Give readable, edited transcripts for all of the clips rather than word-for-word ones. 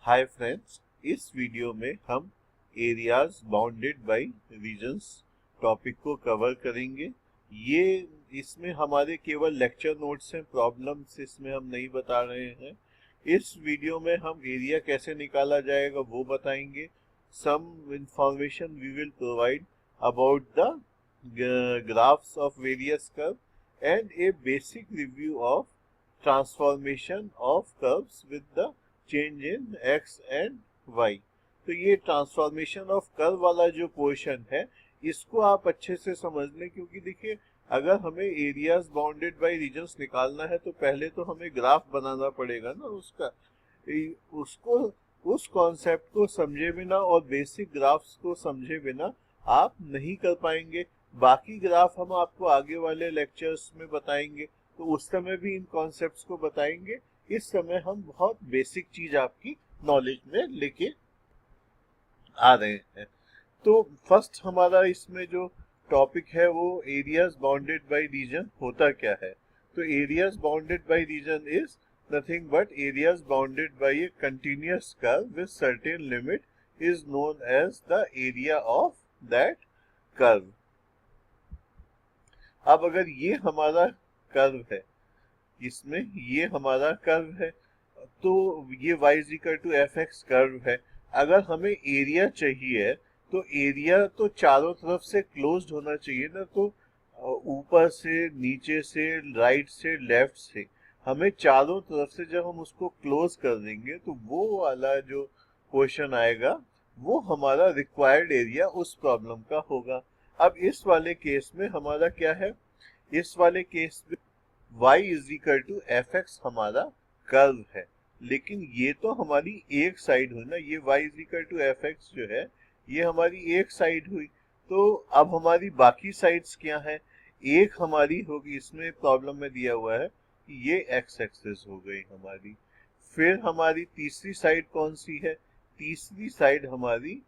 Hi friends, इस video में हम areas bounded by regions topic को कवर करेंगे। ये इसमें हमारे केवल लेक्चर नोट्स हैं, प्रॉब्लम्स इसमें हम नहीं बता रहे हैं। इस वीडियो में हम एरिया कैसे निकाला जाएगा वो बताएंगे। Some information we will provide about the graphs of various curve and a basic review of transformation of curves with the change in x and y. तो ये ट्रांसफॉर्मेशन ऑफ कर्व वाला जो पोर्शन है इसको आप अच्छे से समझ लें, क्योंकि देखिए अगर हमें एरियाज बाउंडेड बाय रीजन्स निकालना है तो पहले तो हमें ग्राफ बनाना पड़ेगा ना उसका। उसको उस कॉन्सेप्ट को समझे बिना और बेसिक ग्राफ्स को समझे बिना आप नहीं कर पाएंगे। बाकी ग्राफ हम आपको आगे वाले लेक्चर्स में बताएंगे, तो उस समय भी इन कॉन्सेप्ट्स को बताएंगे। इस समय हम बहुत बेसिक चीज आपकी नॉलेज में लेके आ रहे हैं। तो फर्स्ट हमारा इसमें जो टॉपिक है वो एरियाज बाउंडेड बाय रीजन होता क्या है। तो areas bounded by region is nothing but areas bounded by a continuous curve with certain limit is known as the area of that curve. अब अगर ये हमारा कर्व है, इसमें ये हमारा कर्व है, तो ये y is equal to f x curve है। अगर हमें एरिया चाहिए तो एरिया तो चारों तरफ से क्लोज्ड होना चाहिए ना, तो ऊपर से, नीचे से, राइट से, लेफ्ट से, हमें चारों तरफ से जब हम उसको क्लोज कर देंगे तो वो वाला जो क्वेश्चन आएगा वो हमारा रिक्वायर्ड एरिया उस प्रॉब्लम का होगा। अब इस वाले केस में हमारा क्या है, इस वाले केस में y is equal to f x हमारा कर्व है, लेकिन ये तो हमारी एक साइड हुई ना, ये y is equal to f x जो है ये हमारी एक साइड हुई। तो अब हमारी बाकी साइड्स क्या है, एक हमारी होगी, इसमें प्रॉब्लम में दिया हुआ है कि ये x एक्सिस हो गई हमारी। फिर हमारी तीसरी साइड कौन सी है, तीसरी साइड हमारी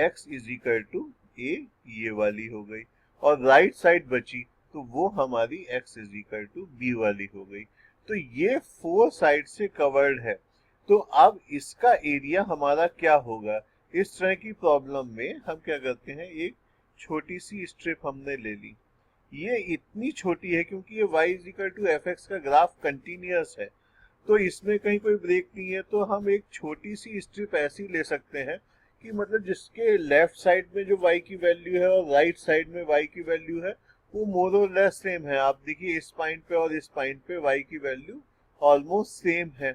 x is equal to a ये वाली हो गई, और राइट साइड बची तो वो हमारी x is equal to b वाली हो गई। तो ये फोर साइड से कवर्ड है। तो अब इसका एरिया हमारा क्या होगा, इस तरह की प्रॉब्लम में हम क्या करते हैं, एक छोटी सी स्ट्रिप हमने ले ली, ये इतनी छोटी है क्योंकि ये y is equal to f x का ग्राफ कंटिन्यूअस है, तो इसमें कहीं कोई ब्रेक नहीं है। तो हम एक छोटी सी स्ट्रिप ऐसी ले सकते हैं कि मतलब जिसके लेफ्ट साइड में जो y की वैल्यू है और राइट साइड में y की वैल्यू है वो मोर और लेस सेम है। आप देखिए इस पॉइंट पे और इस पॉइंट पे y की वैल्यू ऑलमोस्ट सेम है।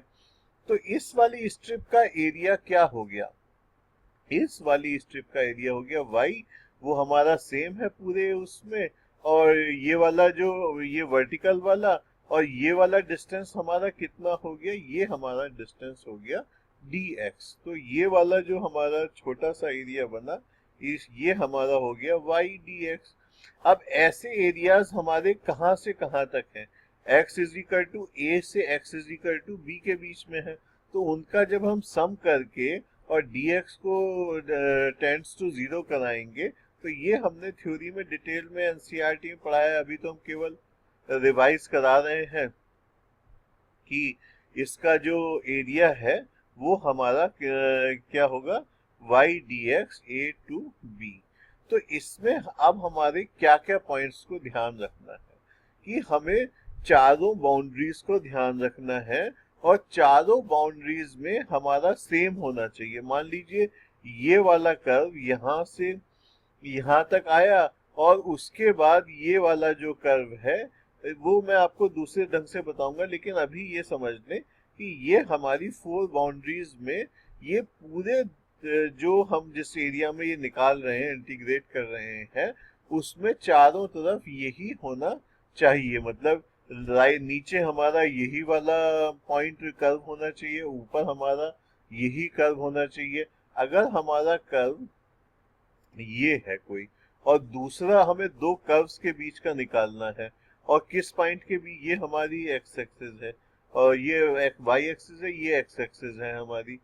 तो इस वाली स्ट्रिप का एरिया क्या हो गया, इस वाली स्ट्रिप का एरिया हो गया y, वो हमारा सेम है पूरे उसमें, और ये वाला जो ये वर्टिकल वाला और ये वाला डिस्टेंस हमारा कितना हो गया, ये हमारा डिस्टेंस हो गया dx। तो ये वाला जो हमारा छोटा सा एरिया बना ये हमारा हो गया y dx। अब ऐसे एरियाज हमारे कहां से कहां तक हैं, x is equal to a से x is equal to b के बीच में है, तो उनका जब हम सम करके और dx को टेंड्स टू जीरो कराएंगे तो ये हमने थ्योरी में डिटेल में एनसीईआरटी में पढ़ा है, अभी तो हम केवल रिवाइज करा रहे हैं कि इसका जो एरिया है वो हमारा क्या होगा, y dx a to b। तो इसमें अब हमारे क्या क्या पॉइंट्स को ध्यान रखना है कि हमें चारों बाउंड्रीज को ध्यान रखना है, और चारों बाउंड्रीज में हमारा सेम होना चाहिए। मान लीजिए ये वाला कर्व यहाँ से यहाँ तक आया और उसके बाद ये वाला जो कर्व है वो मैं आपको दूसरे ढंग से बताऊंगा, लेकिन अभी ये समझ लें कि ये हमारी फोर बाउंड्रीज में ये पूरे जो हम जिस एरिया में ये निकाल रहे हैं, इंटीग्रेट कर रहे हैं, उसमें चारों तरफ यही होना चाहिए। मतलब नीचे हमारा यही वाला पॉइंट कर्व होना चाहिए, ऊपर हमारा यही कर्व होना चाहिए। अगर हमारा कर्व ये है कोई और दूसरा हमें दो कर्व्स के बीच का निकालना है, और किस पॉइंट के भी, ये हमारी एक्स एक्सिस है और ये वाई एक्सिस है, ये एक्स एक्सिस है हमारी,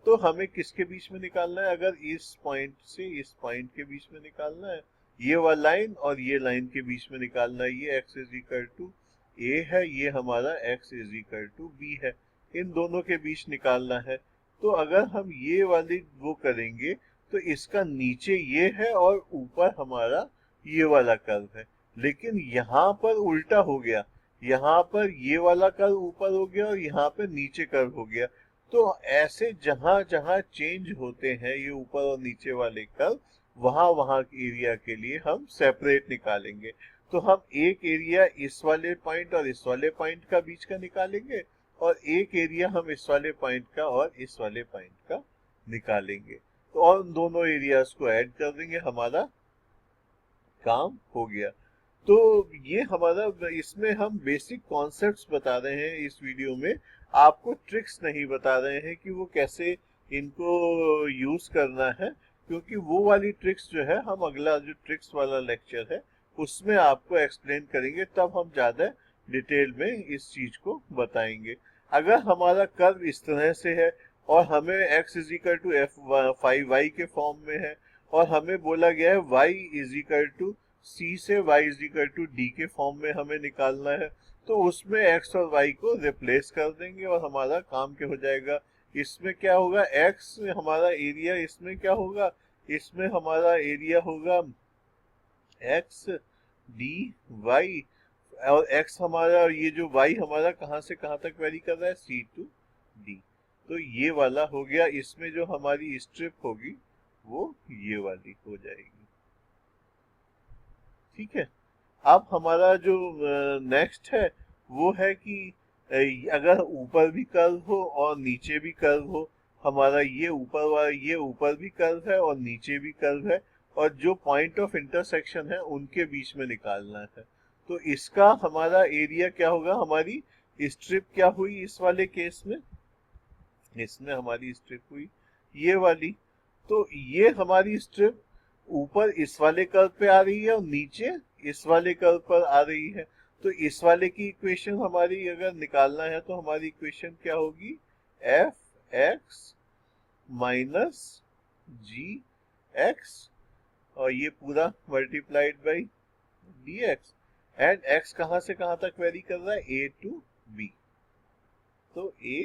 तो हमें किसके बीच में निकालना है, अगर इस पॉइंट से इस पॉइंट के बीच में निकालना है, ये वाला लाइन और ये लाइन के बीच में निकालना है। ये x is equal to a है, ये हमारा x is equal to b है, इन दोनों के बीच निकालना है। तो अगर हम ये वाली वो करेंगे तो इसका नीचे ये है और ऊपर हमारा ये वाला कर्व है। लेकिन यहाँ पर उल्टा हो गया, यहाँ पर ये वाला कर्व ऊपर हो गया और यहाँ पर नीचे कर्व हो गया। तो ऐसे जहां जहां चेंज होते हैं ये ऊपर और नीचे वाले कर्व, वहां वहां एरिया के लिए हम सेपरेट निकालेंगे। तो हम एक एरिया इस वाले पॉइंट और इस वाले पॉइंट का बीच का निकालेंगे, और एक एरिया हम इस वाले पॉइंट का और इस वाले पॉइंट का निकालेंगे। तो और उन दोनों एरियाज को ऐड कर देंगे, हमारा काम हो गया। तो ये हमारा, इसमें हम बेसिक कॉन्सेप्ट्स बता रहे हैं इस वीडियो में, आपको ट्रिक्स नहीं बता रहे हैं कि वो कैसे इनको यूज करना है, क्योंकि वो वाली ट्रिक्स जो है हम अगला जो ट्रिक्स वाला लेक्चर है उसमें आपको एक्सप्लेन करेंगे, तब हम ज्यादा डिटेल में इस चीज को बताएंगे। अगर हमारा कर्व इस तरह से है और हमें x is equal to f5y के फॉर्म में है, और हमें बोला गया है y is equal to c से y is equal to d के फॉर्म में हमें निकालना है, तो उसमें x और y को रिप्लेस कर देंगे और हमारा काम क्या हो जाएगा। इसमें क्या होगा, x हमारा एरिया, इसमें क्या होगा, इसमें हमारा एरिया होगा x dy, और x हमारा, ये जो y हमारा कहाँ से कहाँ तक वेरी कर रहा है, c टू d। तो ये वाला हो गया। इसमें जो हमारी स्ट्रिप होगी वो ये वाली हो जाएगी। ठीक है। अब हमारा जो नेक्स्ट है वो है कि अगर ऊपर भी कर्व हो और नीचे भी कर्व हो, हमारा ये ऊपर वाला, ये ऊपर भी कर्व है और नीचे भी कर्व है, और जो पॉइंट ऑफ इंटरसेक्शन है उनके बीच में निकालना है। तो इसका हमारा एरिया क्या होगा, हमारी स्ट्रिप क्या हुई इस वाले केस में, इसमें हमारी स्ट्रिप हुई ये वाली। तो ये हमारी स्ट्रिप ऊपर इस वाले कर्व पे आ रही है और नीचे इस वाले कर्व पर आ रही है। तो इस वाले की इक्वेशन हमारी अगर निकालना है तो हमारी इक्वेशन क्या होगी, एफ एक्स माइनस जी एक्स, और ये पूरा multiplied by D x, and x कहां से कहां तक वेरी कर रहा है, ए टू बी। तो ए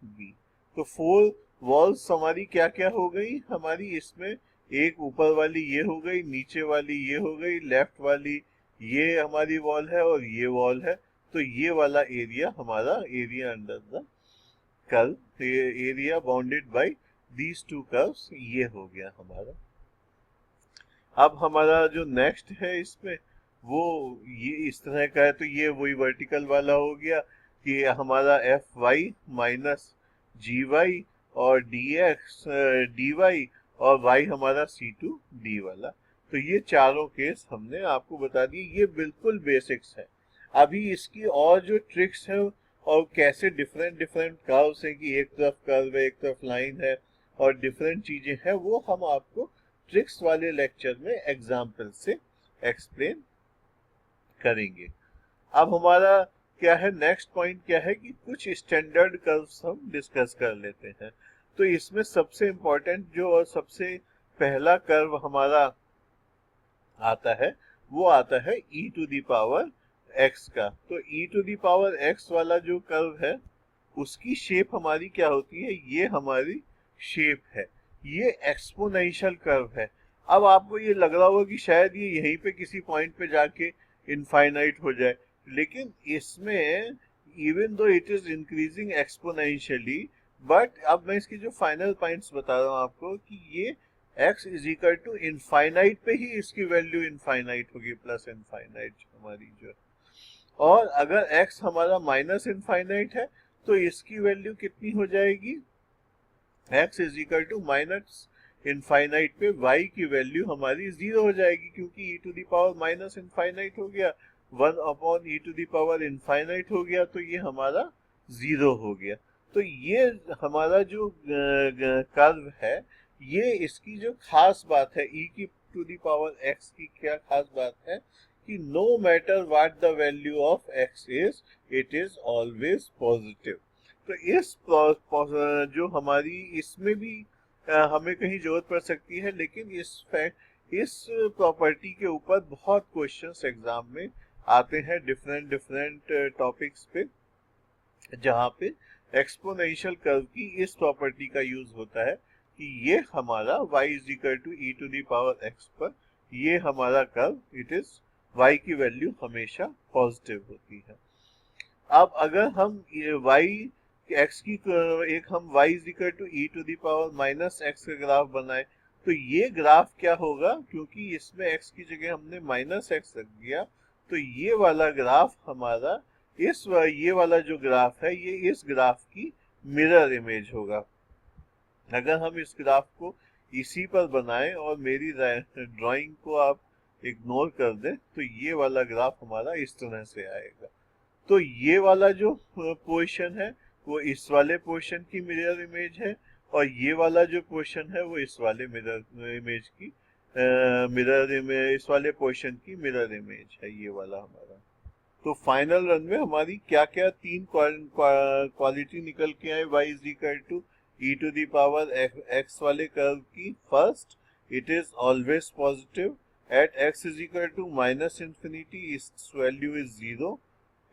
बी, तो फोर वॉल्स हमारी क्या क्या हो गई हमारी, इसमें एक ऊपर वाली ये हो गई, नीचे वाली ये हो गई, लेफ्ट वाली ये हमारी वॉल है और ये वॉल है। तो ये वाला एरिया हमारा area under the curve, area bounded by these two curves, ये हो गया हमारा। अब हमारा जो नेक्स्ट है इसमें वो ये इस तरह का है, तो ये वही वर्टिकल वाला हो गया कि हमारा एफ वाई माइनस जी वाई और डी एक्स डी वाई, और y हमारा सी टू डी वाला। तो ये चारों केस हमने आपको बता दिए, ये बिल्कुल बेसिक्स है। अभी इसकी और जो ट्रिक्स है और कैसे डिफरेंट डिफरेंट कर्व्स हैं कि एक तरफ कर्व है एक तरफ लाइन है और डिफरेंट चीजें हैं, वो हम आपको ट्रिक्स वाले लेक्चर में एग्जाम्पल से एक्सप्लेन करेंगे। अब हमारा क्या है, नेक्स्ट पॉइंट क्या है कि कुछ स्टैंडर्ड कर्व्स हम डिस्कस कर लेते हैं। तो इसमें सबसे इंपॉर्टेंट जो और सबसे पहला कर्व हमारा आता है वो आता है e to the power x का। तो e to the power x वाला जो कर्व है उसकी शेप हमारी क्या होती है, ये हमारी शेप है, ये एक्सपोनेंशियल कर्व है। अब आपको ये लग रहा होगा कि शायद ये यहीं पे किसी पॉइंट पे जाके इनफाइनाइट हो जाए, लेकिन इसमें even though it is increasing exponentially, but अब मैं इसकी जो फाइनल पॉइंट्स बता रहा हूँ आपको कि ये x is equal to infinite पे ही इसकी वैल्यू इनफाइनाइट होगी, प्लस इनफाइनाइट हमारी जो है। और अगर x हमारा माइनस इनफाइनाइट है तो इसकी वैल्यू कितनी हो जाएगी, x is equal to minus infinite पे y की वैल्यू हमारी 0 हो जाएगी, क्योंकि e to the power minus infinite हो गया, 1 upon e to the power infinite हो गया, तो ये हमारा 0 हो गया। तो ये हमारा जो कर्व है, ये इसकी जो खास बात है e की टू दी पावर x की क्या खास बात है कि no matter what the value of x is, it is always positive. तो इस जो हमारी इसमें भी हमें कहीं जरूरत पड़ सकती है, लेकिन इस प्रॉपर्टी के ऊपर बहुत क्वेश्चंस एग्जाम में आते हैं डिफरेंट डिफरेंट टॉपिक्स पे, जहाँ पे एक्सपोनेंशियल कर्व की इस प्रॉपर्टी का यूज होता है कि ये हमारा y is equal to e to the power x पर ये हमारा कर्व, इट इज y की वैल्यू हमेशा पॉजिटिव होती है। अब अगर हम y x की एक हम y is equal to e to the power minus x का ग्राफ बनाए तो ये ग्राफ क्या होगा, क्योंकि इसमें x की जगह हमने माइनस x रख दिया, तो ये वाला ग्राफ हमारा ये वाला जो ग्राफ है ये इस ग्राफ की मिरर इमेज होगा। अगर हम इस ग्राफ को इसी पर बनाएं और मेरी ड्राइंग को आप इग्नोर कर दें तो ये वाला ग्राफ हमारा इस तरह से आएगा। तो ये वाला जो पोर्शन है वो इस वाले पोर्शन की मिरर इमेज है और ये वाला जो पोर्शन है वो इस वाले मिरर इमेज की इस वाले पोर्शन की मिरर इमेज है ये वाला हमारा। तो फाइनल रन में हमारी क्या क्या तीन क्वालिटी निकल के आए y is equal to e to the power x वाले कर्व की। First, it is always positive at x is equal to minus infinity its value is 0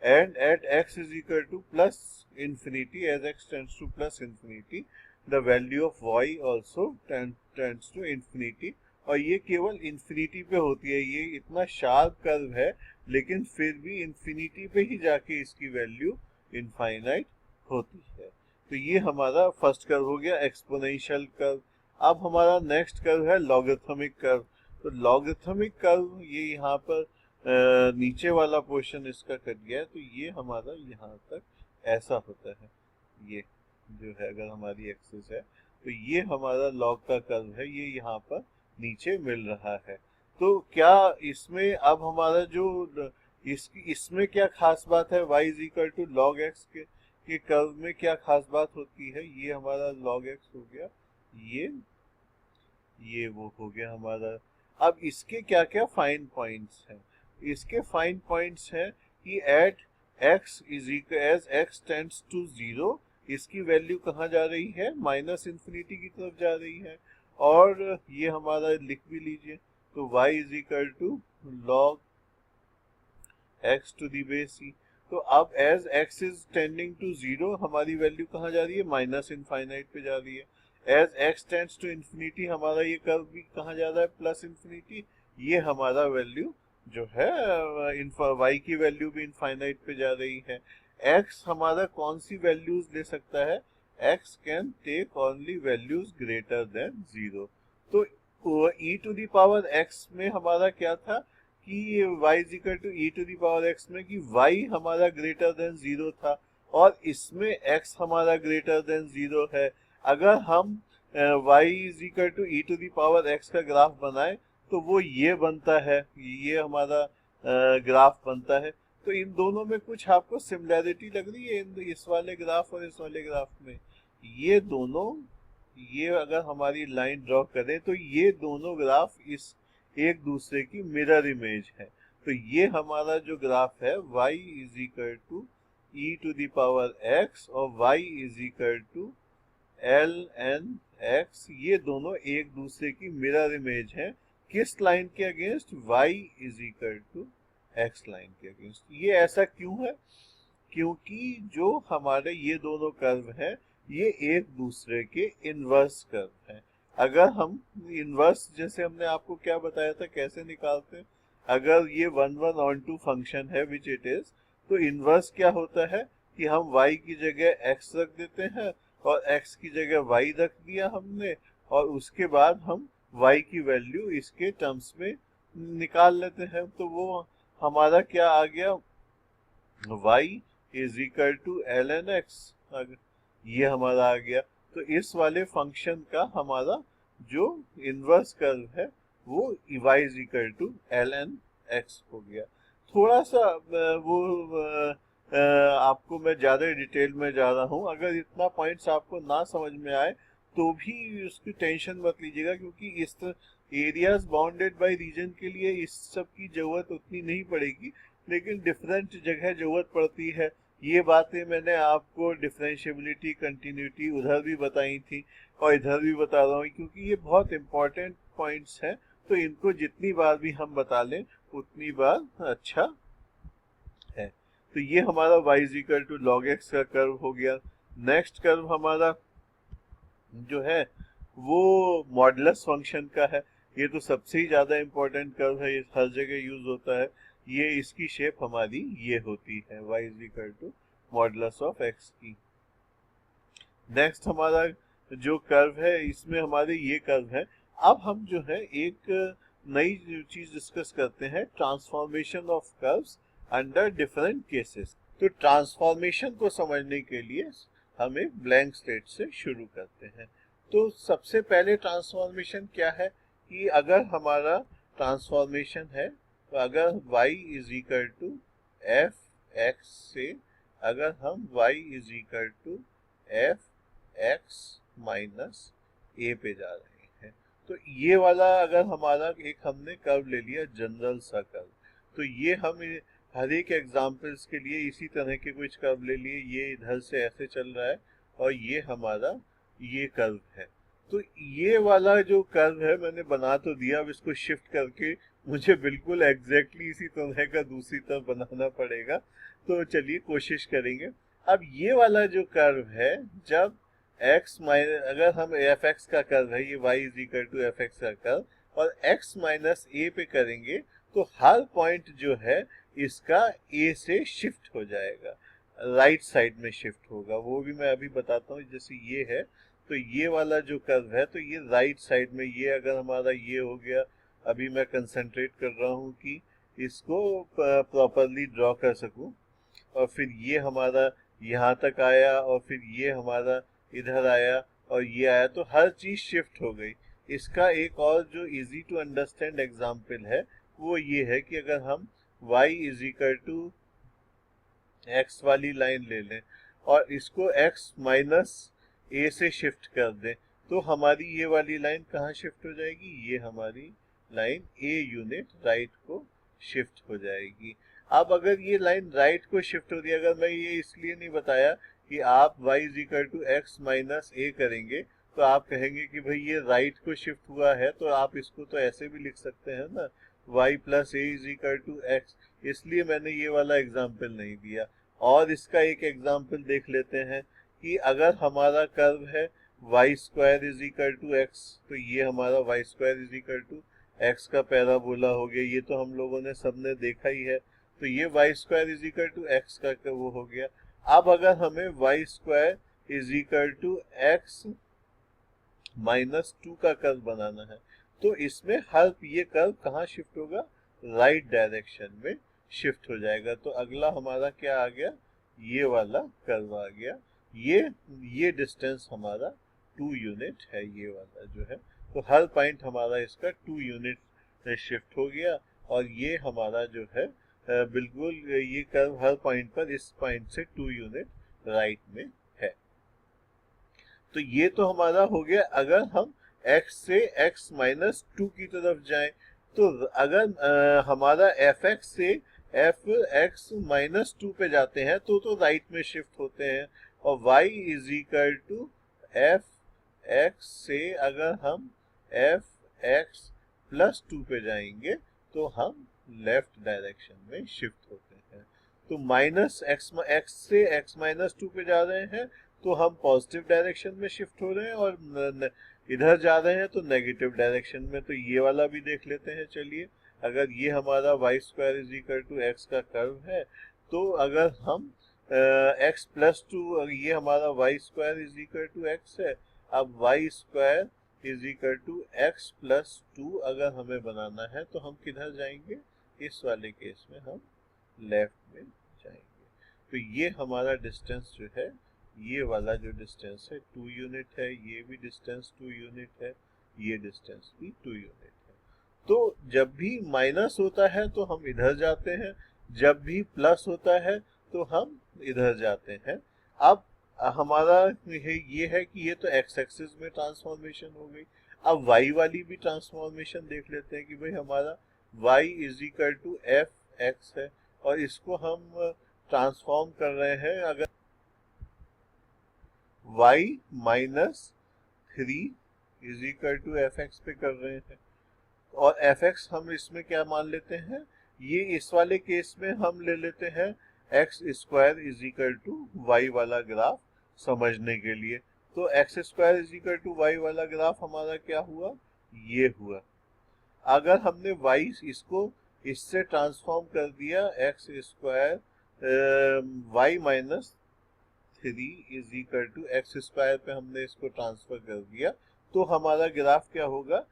and at x is equal to plus infinity as x tends to plus infinity the value of y also tends to infinity। और ये केवल infinity पे होती है, ये इतना sharp curve है लेकिन फिर भी इंफिनिटी पे ही जाके इसकी वैल्यू इनफाइनाइट होती है। तो ये हमारा फर्स्ट कर्व हो गया एक्सपोनेंशियल कर्व। अब हमारा नेक्स्ट कर्व है लॉगरिथमिक कर्व। तो लॉगरिथमिक कर्व ये यहाँ पर नीचे वाला पोर्शन इसका कट गया है तो ये हमारा यहाँ तक ऐसा होता है। ये जो है अगर हमारी एक्सिस है तो ये हमारा लॉग का कर्व है, ये यहाँ पर नीचे मिल रहा है। तो क्या इसमें अब हमारा जो इसमें क्या खास बात है, y is equal to log x के कर्व में क्या खास बात होती है, ये हमारा लॉग एक्स हो गया, ये वो हो गया हमारा। अब इसके क्या क्या फाइन पॉइंट्स हैं, इसके फाइन पॉइंट्स हैं कि at x is equal as x tends to 0 इसकी वैल्यू कहाँ जा रही है, माइनस इंफिनिटी की तरफ जा रही है। और ये हमारा लिख भी लीजिए, तो y is equal to log x to the base c। तो अब as x is tending to 0 हमारी वैल्यू कहाँ जा रही है, माइनस इनफाइनाइट पे जा रही है। As x tends to infinity हमारा ये कर्व भी कहाँ जा रहा है, प्लस इंफिनिटी। ये हमारा वैल्यू जो है y की वैल्यू भी इनफाइनाइट पे जा रही है। x हमारा कौन सी वैल्यूज ले सकता है, x can take only values greater than 0। तो e to the power x में हमारा क्या था कि y is equal to e to the power x में कि y हमारा ग्रेटर देन 0 था और इसमें x हमारा ग्रेटर देन 0 है। अगर हम y is equal to e to the power x का ग्राफ बनाए तो वो ये बनता है, ये हमारा ग्राफ बनता है। तो इन दोनों में कुछ आपको सिमिलैरिटी लग रही है इस वाले ग्राफ और इस वाले ग्राफ में। ये दोनों, ये अगर हमारी लाइन ड्रॉ करें तो ये दोनों ग्राफ इस एक दूसरे की मिरर इमेज है। तो ये हमारा जो ग्राफ है y is equal to e to the power x और y is equal to ln x, ये दोनों एक दूसरे की मिरर इमेज है। किस लाइन के against, y is equal to x line के अगेंस्ट। ये ऐसा क्यों है, क्योंकि जो हमारे ये दोनों कर्व है ये एक दूसरे के इनवर्स कर्व हैं। अगर हम इनवर्स, जैसे हमने आपको क्या बताया था कैसे निकालते हैं, अगर ये 1 1 on 2 फंक्शन है विच इट इज, तो इनवर्स क्या होता है कि हम y की जगह x रख देते हैं और x की जगह y रख दिया हमने और उसके बाद हम y की वैल्यू इसके टर्म्स में निकाल लेते हैं। तो वो हमारा क्या आ गया, y is equal to ln x, ये हमारा आ गया। तो इस वाले फंक्शन का हमारा जो इनवर्स कर्व है वो y is equal to ln x हो गया। थोड़ा सा आपको मैं ज़्यादा डिटेल में जा रहा हूँ, अगर इतना पॉइंट्स आपको ना समझ में आए तो भी उसकी टेंशन मत लीजिएगा, क्योंकि इस एरियाज बाउंडेड बाय रीजन के लिए इस सब की जरूरत उतनी नहीं पड़ेगी, लेकिन डिफरेंट जगह जरूरत पड़ती है। ये बातें मैंने आपको डिफरेंशिएबिलिटी, कंटिन्यूटी उधर भी बताई थी और इधर भी बता रहा हूँ, क्योंकि ये बहुत इंपॉर्टेंट पॉइंट्स हैं। तो इनको जितनी बार भी हम बता लें उतनी बार अच्छा है। तो ये हमारा y is equal to log x का कर्व हो गया। नेक्स्ट कर्व हमारा जो है वो मॉडुलस फंक्शन का है। ये तो सबसे ही ज्यादा इंपॉर्टेंट कर्व है, ये हर जगह यूज होता है। ये इसकी शेप हमारी ये होती है y is equal to modulus of x की। नेक्स्ट हमारा जो कर्व है इसमें हमारे ये कर्व है। अब हम जो है एक नई चीज डिस्कस करते हैं, transformation of curves under different cases. तो ट्रांसफॉर्मेशन को समझने के लिए हम एक ब्लैंक स्लेट से शुरू करते हैं। तो सबसे पहले ट्रांसफॉर्मेशन क्या है कि अगर हमारा ट्रांसफॉर्मेशन है तो अगर y is equal to f x से अगर हम y is equal to f x minus a पे जा रहे हैं, तो ये वाला अगर हमारा एक हमने कर्व ले लिया जनरल सा कर्व, तो ये हम हर एक एग्जाम्पल्स के लिए इसी तरह के कुछ कर्व ले लिए। ये इधर से ऐसे चल रहा है और ये हमारा ये कर्व है। तो ये वाला जो कर्व है मैंने बना तो दिया, अब इसको शिफ्ट करके मुझे बिल्कुल एग्जैक्टली इसी तरह का दूसरी तरफ बनाना पड़ेगा। तो चलिए कोशिश करेंगे। अब ये वाला जो कर्व है, जब x माइनस अगर हम एफ एक्स का कर्व है, ये y is equal to f x का कर्व, और x माइनस ए पे करेंगे तो हर पॉइंट जो है इसका a से शिफ्ट हो जाएगा, राइट साइड में शिफ्ट होगा। वो भी मैं अभी बताता हूँ। जैसे ये है तो ये वाला जो कर्व है तो ये राइट साइड में, ये अगर हमारा ये हो गया, अभी मैं कंसंट्रेट कर रहा हूँ कि इसको प्रॉपरली ड्रॉ कर सकूं। और फिर ये हमारा यहाँ तक आया और फिर ये हमारा इधर आया और ये आया, तो हर चीज शिफ्ट हो गई। इसका एक और जो इजी टू अंडरस्टैंड एग्जांपल है वो ये है कि अगर हम y is equal to x वाली लाइन ले लें और इसको x माइनस ए से शिफ्ट कर दें, तो हमारी ये वाली लाइन कहाँ शिफ्ट हो जाएगी? ये हमारी लाइन a यूनिट राइट को शिफ्ट हो जाएगी। अब अगर ये लाइन राइट को शिफ्ट हो रही है, अगर मैं ये इसलिए नहीं बताया कि आप y is equal to x minus a करेंगे तो आप कहेंगे कि भाई ये राइट को शिफ्ट हुआ है, तो आप इसको तो ऐसे भी लिख सकते हैं ना, y plus a is equal to x. इसलिए मैंने ये वाला एग्जाम्पल नहीं दिया। और इसका एक एग्जाम्पल देख लेते हैं कि अगर हमारा कर्व है y square is equal to x, तो ये हमारा y square is equal to x का पैराबोला हो गया। ये तो हम लोगों ने सबने देखा ही है। तो ये y square is equal to x का वो हो गया। अब अगर हमें y square is equal to x minus two का कर्व बनाना है, तो इसमें हर ये कर्व कहाँ शिफ्ट होगा? राइट डायरेक्शन में शिफ्ट हो जाएगा। तो अगला हमारा क्या आ गया? ये वाला कर्व आ गया। ये डिस्टेंस हमारा 2 यूनिट है, ये वाला जो है। तो हर पॉइंट हमारा इसका 2 यूनिट शिफ्ट हो गया और ये हमारा जो है बिल्कुल ये कर्व हर पॉइंट पर इस पॉइंट से 2 यूनिट राइट में है। तो ये तो हमारा हो गया अगर हम x से x माइनस टू की तरफ जाएं। तो अगर हमारा एफ एक्स से एफ एक्स माइनस टू पे जाते हैं तो राइट में शिफ्ट होते हैं। और y is equal to f x से अगर हम एफ एक्स प्लस टू पे जाएंगे तो हम लेफ्ट डायरेक्शन में शिफ्ट होते हैं। तो माइनस एक्स से एक्स माइनस टू पे जा रहे हैं तो हम पॉजिटिव डायरेक्शन में शिफ्ट हो रहे हैं, और इधर जा रहे हैं तो नेगेटिव डायरेक्शन में। तो ये वाला भी देख लेते हैं। चलिए, अगर ये हमारा y square is equal to x का कर्व है, तो अगर हम एक्स प्लस टू, ये हमारा y square is equal to x है। अब y square is equal to x plus two अगर हमें बनाना है तो हम किधर जाएंगे? इस वाले केस में हम लेफ्ट में जाएंगे। तो ये हमारा डिस्टेंस जो है, ये वाला जो डिस्टेंस है 2 यूनिट है, ये भी डिस्टेंस 2 यूनिट है, ये डिस्टेंस भी 2 यूनिट है। तो जब भी माइनस होता है तो हम इधर जाते हैं, जब भी प्लस होता है तो हम इधर जाते हैं। अब हमारा ये है कि ये तो एक्स एक्सिस में ट्रांसफॉर्मेशन हो गई। अब वाई वाली भी ट्रांसफॉर्मेशन देख लेते हैं कि भाई हमारा y is equal to f x है और इसको हम ट्रांसफॉर्म कर रहे हैं अगर y minus three is equal to f x पे कर रहे हैं। और एफ एक्स हम इसमें क्या मान लेते हैं? ये इस वाले केस में हम ले लेते हैं x square is equal to y वाला ग्राफ। समझने के लिए। तो x square is equal to y वाला ग्राफ हमारा क्या हुआ, ये हुआ। अगर हमने वाई इसको इससे ट्रांसफॉर्म कर दिया, x square y minus 3 is equal to x square पे हमने इसको ट्रांसफर कर दिया, तो हमारा ग्राफ क्या होगा,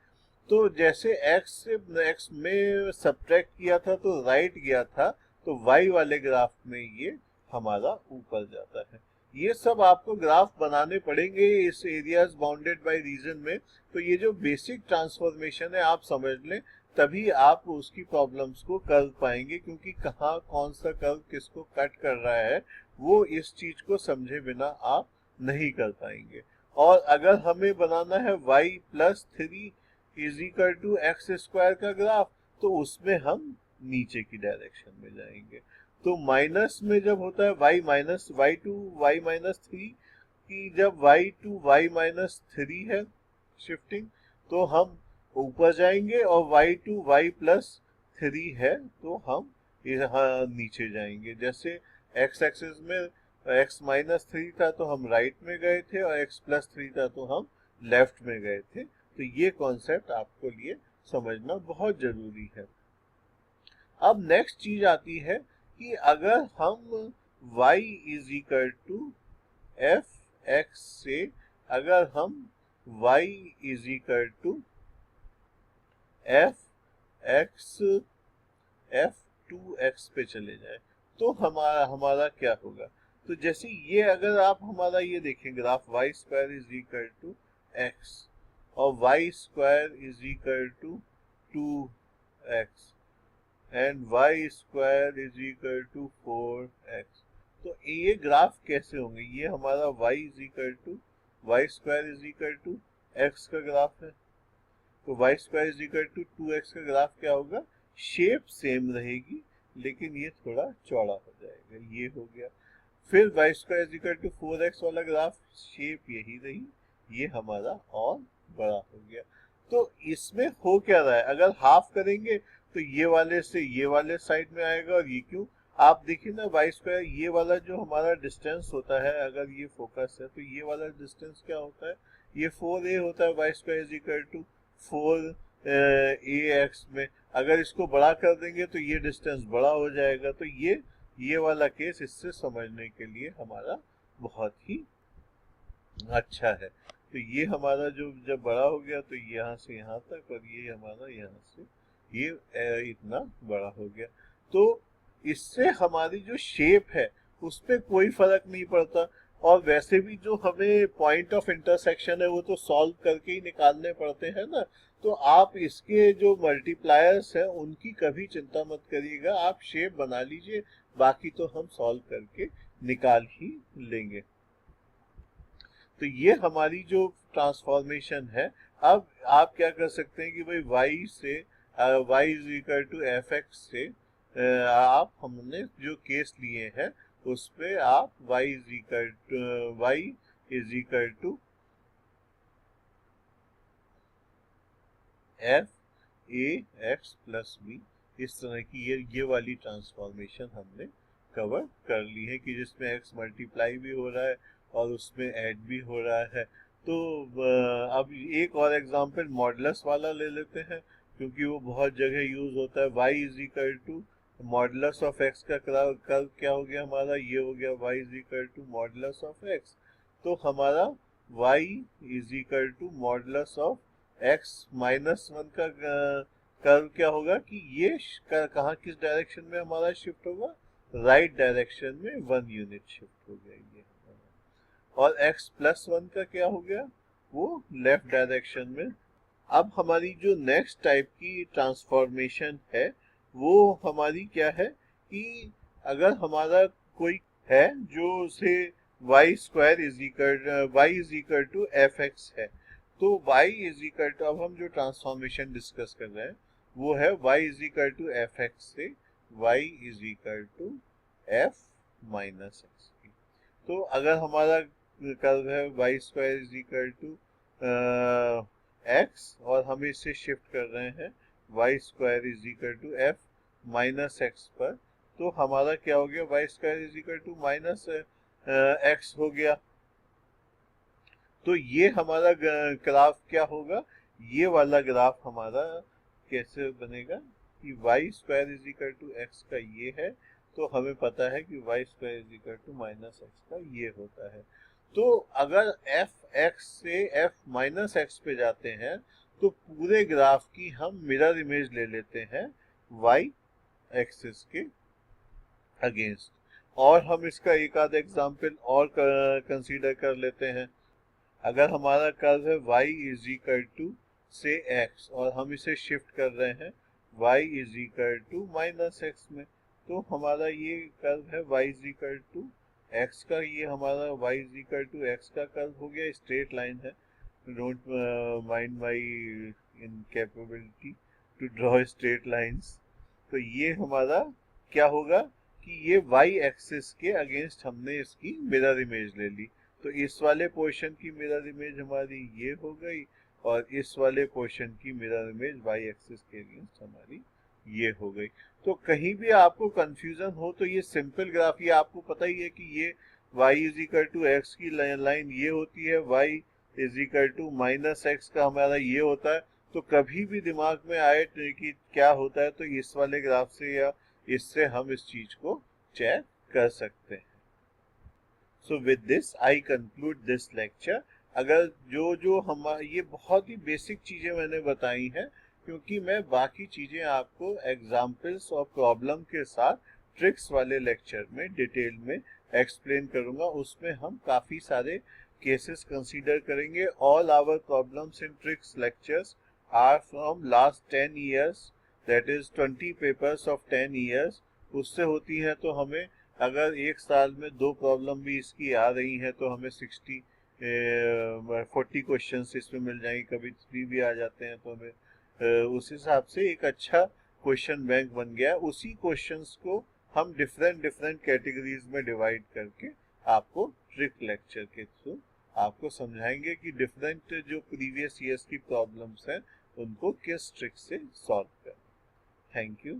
तो जैसे x से x में सब्ट्रैक्ट किया था तो राइट गया था, तो y वाले ग्राफ में ये हमारा ऊपर जाता है। ये सब आपको ग्राफ बनाने पड़ेंगे इस एरियाज बाउंडेड बाय रीजन में। तो ये जो बेसिक ट्रांसफॉर्मेशन है आप समझ लें, तभी आप उसकी प्रॉब्लम्स को कर पाएंगे, क्योंकि कहाँ कौन सा कर्व किसको कट कर रहा है वो इस चीज को समझे बिना आप नहीं कर पाएंगे। और अगर हमें बनाना है y plus 3 is equal to x square का ग्राफ, तो उसमें हम नीचे की डायरेक्शन में जाएंगे। तो माइनस में जब होता है y minus y two y minus 3 की, जब y टू वाई माइनस 3 है शिफ्टिंग, तो हम ऊपर जाएंगे, और y टू वाई प्लस 3 है तो हम यहाँ नीचे जाएंगे। जैसे x एक्सिस में x माइनस 3 था तो हम राइट में गए थे, और x प्लस 3 था तो हम लेफ्ट में गए थे। तो ये कॉन्सेप्ट आपको लिए समझना बहुत जरूरी है। अब नेक्स्ट चीज आती है कि अगर हम y is equal to f x से, अगर हम y is equal to f x f two x पे चले जाए, तो हमारा क्या होगा। तो जैसे ये अगर आप हमारा ये देखें graph, y square is equal to x और y square is equal to 2x and y square is equal to 4x, तो ये ग्राफ कैसे होंगे। ये हमारा y is equal to y square is equal to x का graph है, तो y square is equal to 2x का ग्राफ क्या होगा, शेप सेम रहेगी लेकिन ये थोड़ा चौड़ा हो जाएगा, ये हो गया। फिर y square is equal to 4x वाला ग्राफ, शेप यही रही, ये हमारा और बड़ा हो गया। तो इसमें हो क्या रहा है, अगर हाफ करेंगे तो ये वाले से ये वाले साइड में आएगा, और ये क्यों, आप देखिए ना वाई स्क्वायर, ये वाला जो हमारा डिस्टेंस होता है, अगर ये फोकस है तो ये वाला डिस्टेंस क्या होता है, ये 4a होता है। Y square is equal to 4ax में अगर इसको बड़ा कर देंगे तो ये डिस्टेंस बड़ा हो जाएगा। तो ये वाला केस इससे समझने के लिए हमारा बहुत ही अच्छा है। तो ये हमारा जो जब बड़ा हो गया तो यहाँ से यहाँ तक, और ये हमारा यहाँ से ये इतना बड़ा हो गया। तो इससे हमारी जो शेप है उस पर कोई फर्क नहीं पड़ता। और वैसे भी जो हमें पॉइंट ऑफ इंटरसेक्शन है वो तो सॉल्व करके ही निकालने पड़ते हैं ना, तो आप इसके जो मल्टीप्लायर्स हैं उनकी कभी चिंता मत करिएगा, आप शेप बना लीजिए, बाकी तो हम सॉल्व करके निकाल ही लेंगे। तो ये हमारी जो ट्रांसफॉर्मेशन है। अब आप क्या कर सकते हैं कि भाई y से y is equal to f x से आप हमने जो केस लिए हैं उस पे आप y is equal to f a x plus b, इस तरह की ये वाली ट्रांसफॉर्मेशन हमने कवर कर ली है कि जिसमें x मल्टीप्लाई भी हो रहा है और उसमें ऐड भी हो रहा है। तो अब एक और एग्जांपल मॉडुलस वाला ले लेते हैं, क्योंकि वो बहुत जगह यूज होता है। y is equal to modulus of x का कर्व क्या हो गया हमारा, ये हो गया y is equal to modulus of x। तो हमारा y is equal to modulus of x minus 1 का कर्व क्या होगा कि ये कहाँ किस डायरेक्शन में हमारा शिफ्ट होगा, राइट डायरेक्शन में 1 यूनिट शिफ्ट हो जाएगी। और x प्लस 1 का क्या हो गया, वो लेफ्ट डायरेक्शन में। अब हमारी जो नेक्स्ट टाइप की ट्रांसफॉर्मेशन है वो हमारी क्या है कि अगर हमारा कोई है जो से y square is equal to f x है, तो y इज इक्वल टू, अब हम जो ट्रांसफॉर्मेशन डिस्कस कर रहे हैं वो है y is equal to f x से y is equal to f minus x. तो अगर हमारा कर्व है y square is equal to x और हम इसे शिफ्ट कर रहे हैं y square is equal to f minus x पर, तो हमारा क्या हो गया, y square is equal to minus x हो गया। तो ये हमारा ग्राफ क्या होगा, ये वाला ग्राफ हमारा कैसे बनेगा कि y square is equal to x का ये है, तो हमें पता है कि y square is equal to minus x का ये होता है। तो अगर एफ एक्स से एफ माइनस एक्स पे जाते हैं तो पूरे ग्राफ की हम मिरर इमेज ले लेते हैं वाई एक्सिस के अगेंस्ट। और हम इसका एक आध एग्जाम्पल और कंसीडर कर लेते हैं। अगर हमारा कर्व है y इज इक्वल टू से x और हम इसे शिफ्ट कर रहे हैं y is equal to minus x में, तो हमारा ये कर्व है y is equal to x का, ये हमारा y is equal to x का कर्व हो गया, स्ट्रेट लाइन है। Don't mind my incapability to draw straight lines. तो ये हमारा क्या होगा कि ये y एक्सिस के अगेंस्ट हमने इसकी मिरर इमेज ले ली। तो इस वाले पोर्शन की मिरर इमेज हमारी ये हो गई और इस वाले पोर्शन की मिरर इमेज y एक्सिस के अगेंस्ट हमारी ये हो गई। तो कहीं भी आपको कंफ्यूजन हो तो ये सिंपल ग्राफ, ये आपको पता ही है कि ये y is equal to x की लाइन ये होती है, y is equal to minus x का हमारा ये होता है। तो कभी भी दिमाग में आए कि क्या होता है तो इस वाले ग्राफ से या इससे हम इस चीज को चेक कर सकते हैं। So with this I conclude this lecture. अगर जो हम ये बहुत ही बेसिक चीजें मैंने बताई हैं, क्योंकि मैं बाकी चीजें आपको एग्जाम्पल्स और प्रॉब्लम के साथ ट्रिक्स वाले लेक्चर में डिटेल में एक्सप्लेन करूंगा। उसमें हम काफी सारे केसेस कंसीडर करेंगे। All our problems in tricks lectures are from last 10 years, that is 20 papers of 10 years। उससे होती हैं तो हमें अगर एक साल में 2 प्रॉब्लम भी इसकी आ रही हैं तो हमें 40 क्वेश्चन इसमें मिल जाएंगे, कभी 3 भी आ जाते हैं तो हमें उस हिसाब से एक अच्छा क्वेश्चन बैंक बन गया। उसी क्वेश्चंस को हम डिफरेंट डिफरेंट कैटेगरीज में डिवाइड करके आपको ट्रिक लेक्चर के थ्रू आपको समझाएंगे कि डिफरेंट जो प्रीवियस ईयर्स की प्रॉब्लम्स हैं उनको किस ट्रिक से सॉल्व करें। Thank you.